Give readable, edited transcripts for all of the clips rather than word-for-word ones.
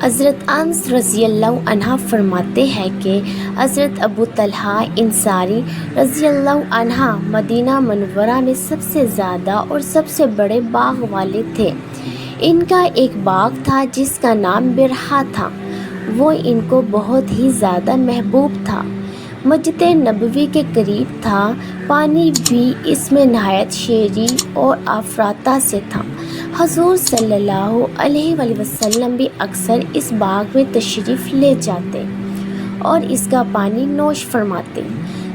حضرت انس رضی اللہ عنہ فرماتے ہیں کہ حضرت ابو طلحہ انصاری رضی اللہ عنہ مدینہ منورہ میں سب سے زیادہ اور سب سے بڑے باغ والے تھے۔ ان کا ایک باغ تھا جس کا نام برحا تھا۔ وہ ان کو بہت ہی زیادہ محبوب تھا۔ مسجد نبوی کے قریب تھا۔ پانی بھی اس میں نہایت شیریں اور افراطہ سے تھا۔ حضور صلی اللہ علیہ وآلہ وسلم بھی اکثر اس باغ میں تشریف لے جاتے اور اس کا پانی نوش فرماتے۔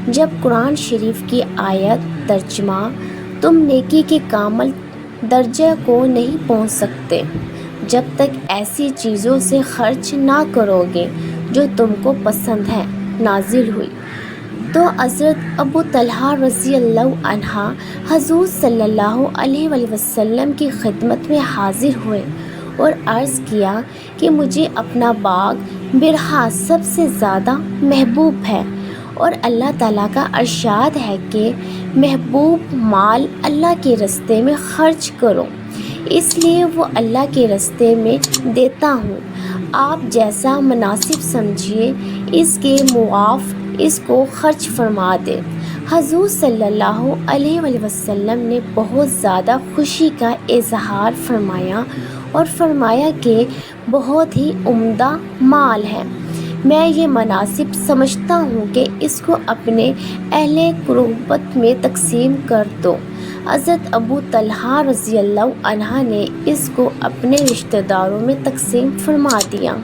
جب قرآن شریف کی آیت ترجمہ تم نیکی کے کامل درجے کو نہیں پہنچ سکتے جب تک ایسی چیزوں سے خرچ نہ کرو گے جو تم کو پسند ہے نازل ہوئی، تو حضرت ابو طلحہ رضی اللہ عنہ حضور صلی اللہ علیہ وآلہ وسلم کی خدمت میں حاضر ہوئے اور عرض کیا کہ مجھے اپنا باغ برحا سب سے زیادہ محبوب ہے، اور اللہ تعالیٰ کا ارشاد ہے کہ محبوب مال اللہ کے راستے میں خرچ کرو، اس لیے وہ اللہ کے راستے میں دیتا ہوں۔ آپ جیسا مناسب سمجھیے اس کے معاف اس کو خرچ فرما دیں۔ حضور صلی اللہ علیہ وآلہ وسلم نے بہت زیادہ خوشی کا اظہار فرمایا اور فرمایا کہ بہت ہی عمدہ مال ہے، میں یہ مناسب سمجھتا ہوں کہ اس کو اپنے اہل قربت میں تقسیم کر دو۔ حضرت ابو طلحہ رضی اللہ عنہ نے اس کو اپنے رشتہ داروں میں تقسیم فرما دیا۔